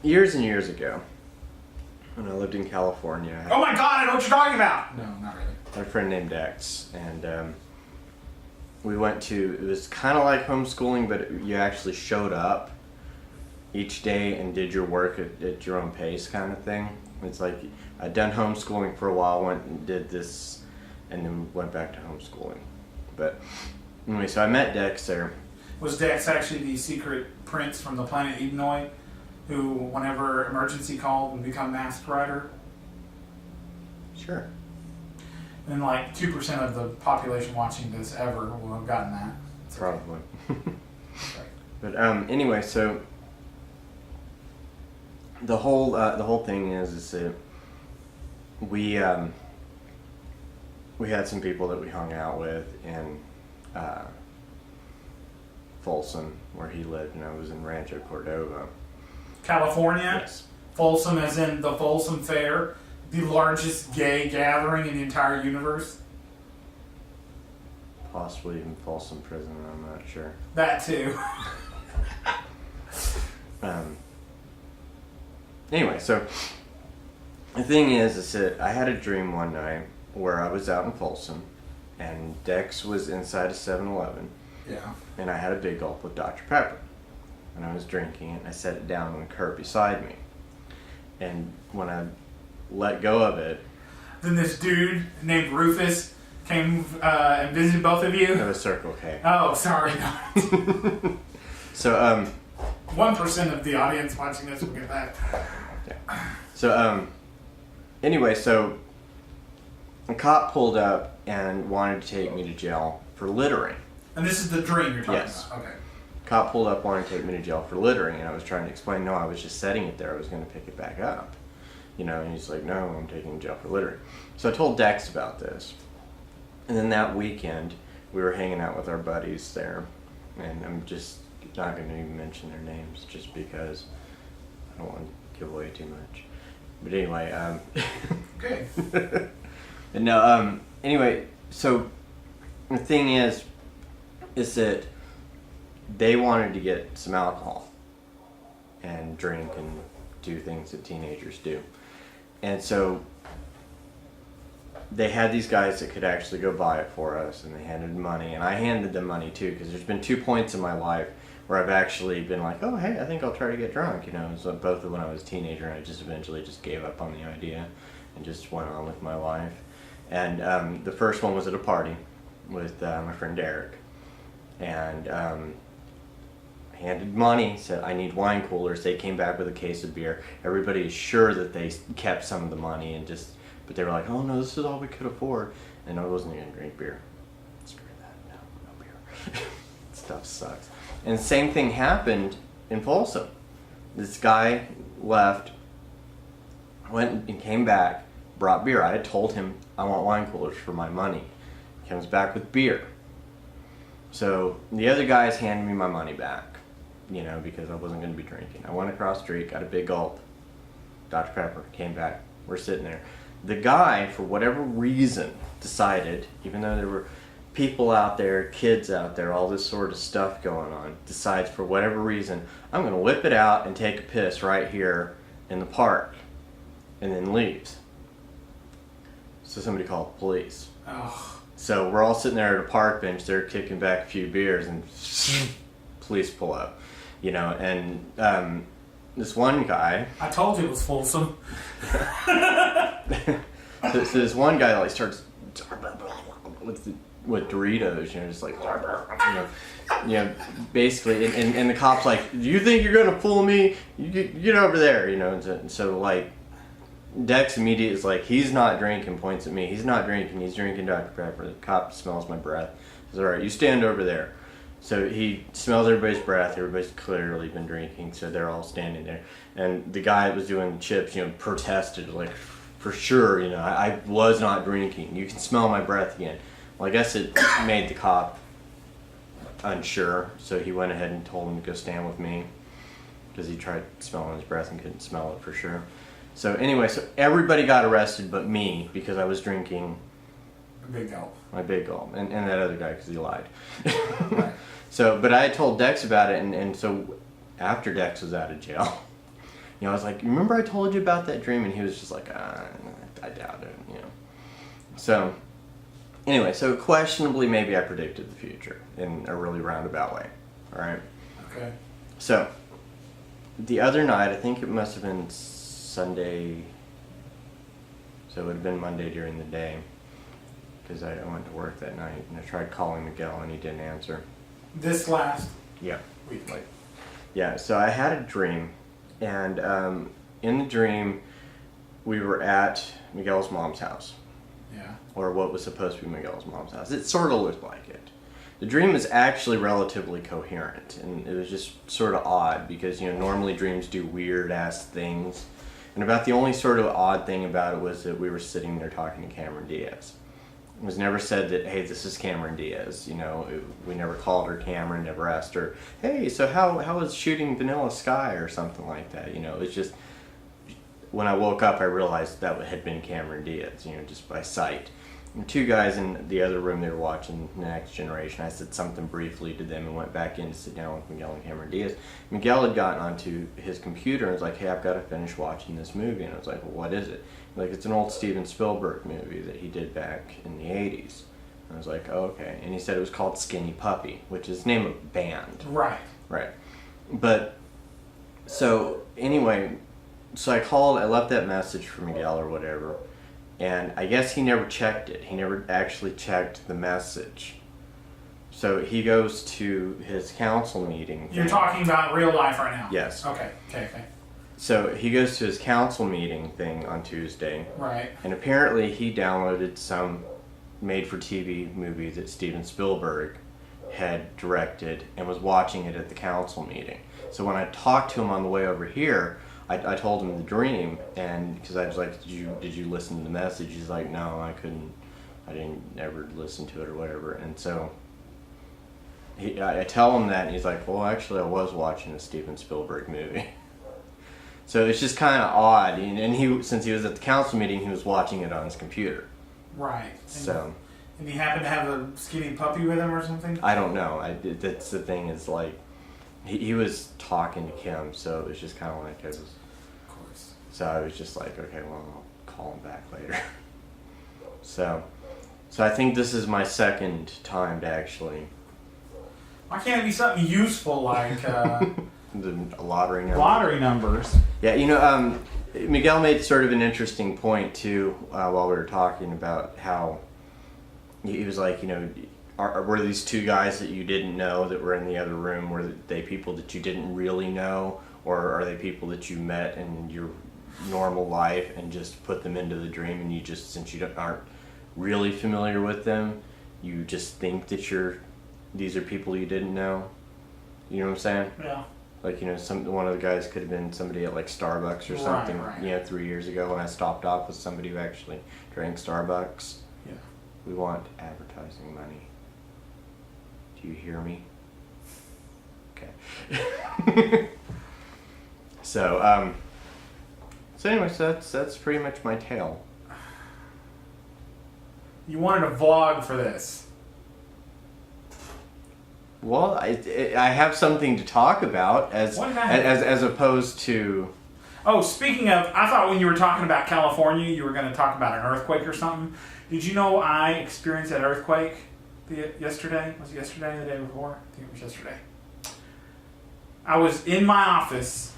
years and years ago, when I lived in California, Oh my God, I know what you're talking about! No, not really. I had a friend named Dex, and we went to, it was kind of like homeschooling, but you actually showed up each day and did your work at your own pace kind of thing. It's like, I'd done homeschooling for a while, went and did this, and then went back to homeschooling. But anyway, so I met Dex there. Was Dex actually the secret prince from the planet Edenoid, who, whenever emergency called, would become Masked Rider? Sure. And like 2% of the population watching this ever will have gotten that. It's okay. Probably. Right. But anyway, so the whole thing is that we had some people that we hung out with in Folsom, where he lived, and I was in Rancho Cordova, California? Yes. Folsom as in the Folsom Fair, the largest gay gathering in the entire universe? Possibly even Folsom Prison, I'm not sure. That too. Anyway, so the thing is that I had a dream one night where I was out in Folsom, and Dex was inside a 7-Eleven, Yeah. and I had a big gulp of Dr. Pepper, and I was drinking it, and I set it down on the curb beside me, and when I let go of it, Then this dude named Rufus came and visited both of you? it was Circle K. Oh, sorry. So 1% of the audience watching this will get that. So anyway, so a cop pulled up and wanted to take me to jail for littering. And this is the dream you're talking Yes. about? Okay. Cop pulled up, wanted to take me to jail for littering, and I was trying to explain, no, I was just setting it there, I was going to pick it back up. You know, and he's like, no, I'm taking you to jail for littering. So I told Dex about this. And then that weekend, we were hanging out with our buddies there, and I'm just not going to even mention their names, just because I don't want to give away too much. But anyway, Okay. and no, anyway, so the thing is that they wanted to get some alcohol and drink and do things that teenagers do. And so they had these guys that could actually go buy it for us, and they handed money, and I handed them money too, because there's been 2 points in my life where I've actually been like, oh hey, I think I'll try to get drunk, you know. So both when I was a teenager, and I just eventually just gave up on the idea and just went on with my life. And the first one was at a party with my friend Derek, and I handed money, said I need wine coolers. They came back with a case of beer. Everybody is sure that they kept some of the money, and just, but they were like, oh no, this is all we could afford, and I wasn't going to drink beer. Screw that, no beer. Stuff sucks. And the same thing happened in Folsom. This guy left, went and came back, brought beer. I had told him I want wine coolers for my money. He comes back with beer. So the other guys handed me my money back, you know, because I wasn't going to be drinking. I went across the street, got a big gulp, Dr. Pepper, came back. We're sitting there. The guy, for whatever reason, decided, even though there were people out there, kids out there, all this sort of stuff going on, decides for whatever reason, I'm going to whip it out and take a piss right here in the park, and then leaves. So somebody called the police. Oh. So we're all sitting there at a park bench, they're kicking back a few beers, and police pull up, you know, and this one guy... I told you it was Folsom. so this one guy like starts with Doritos, you know, just like, you know, basically, and the cop's like, do you think you're gonna fool me? You get over there, you know. And so like, Dex immediately is like, he's not drinking, points at me. He's not drinking, he's drinking Dr. Pepper. The cop smells my breath. He says, all right, you stand over there. So he smells everybody's breath. Everybody's clearly been drinking, so they're all standing there. And the guy that was doing chips, you know, protested, like, for sure, you know, I was not drinking. You can smell my breath again. Well, I guess it made the cop unsure, so he went ahead and told him to go stand with me, because he tried smelling his breath and couldn't smell it for sure. So anyway, so everybody got arrested but me, because I was drinking A big gulp. my big gulp, and that other guy because he lied. Right. So, but I had told Dex about it, and so after Dex was out of jail, I was like, remember I told you about that dream? And he was just like, I doubt it, So, anyway, so questionably maybe I predicted the future in a really roundabout way. All right? Okay. So, the other night, I think it must have been Sunday, so it would have been Monday during the day, because I went to work that night, and I tried calling Miguel, and he didn't answer. This last Yeah. week. Yeah, so I had a dream, and in the dream, we were at Miguel's mom's house. Yeah. Or what was supposed to be Miguel's mom's house. It sort of looked like it. The dream is actually relatively coherent, and it was just sort of odd because, normally dreams do weird-ass things. And about the only sort of odd thing about it was that we were sitting there talking to Cameron Diaz. It was never said that, hey, this is Cameron Diaz. We never called her Cameron, never asked her, hey, so how was shooting Vanilla Sky or something like that. It was just, when I woke up, I realized that had been Cameron Diaz, just by sight. And two guys in the other room, they were watching The Next Generation. I said something briefly to them and went back in to sit down with Miguel and Cameron Diaz. Miguel had gotten onto his computer and was like, hey, I've got to finish watching this movie. And I was like, well, what is it? Like, it's an old Steven Spielberg movie that he did back in the 80s. And I was like, oh, okay. And he said it was called Skinny Puppy, which is the name of a band. Right. Right. But, so, anyway, so I left that message for Miguel or whatever. And I guess he never checked it. He never actually checked the message. So he goes to his council meeting. You're talking about real life right now? Yes. Okay. So he goes to his council meeting thing on Tuesday. Right. And apparently he downloaded some made-for-TV movie that Steven Spielberg had directed and was watching it at the council meeting. So when I talked to him on the way over here, I told him the dream, and because I was like, did you listen to the message? He's like, no, I didn't ever listen to it or whatever. And so I tell him that, and he's like, well, actually, I was watching a Steven Spielberg movie. So it's just kind of odd, and since he was at the council meeting, he was watching it on his computer. Right. And he happened to have a skinny puppy with him or something? I don't know. That's the thing, is like, he was talking to Kim, so it was just kind of like it was. Of course. So I was just like, okay, well, I'll call him back later. So I think this is my second time to actually. Why can't it be something useful like The lottery numbers. Lottery numbers. Yeah, Miguel made sort of an interesting point too while we were talking about how he was like, were these two guys that you didn't know that were in the other room, were they people that you didn't really know, or are they people that you met in your normal life and just put them into the dream, and you just, since you aren't really familiar with them, you just think that these are people you didn't know? You know what I'm saying? Yeah. Like, one of the guys could have been somebody at like Starbucks or something, right. 3 years ago when I stopped off with somebody who actually drank Starbucks. Yeah. We want advertising money. Do you hear me? Okay. So anyway, that's pretty much my tale. You wanted a vlog for this. Well, I have something to talk about as opposed to. Oh, speaking of, I thought when you were talking about California, you were going to talk about an earthquake or something. Did you know I experienced that earthquake yesterday? Was it yesterday or the day before? I think it was yesterday. I was in my office.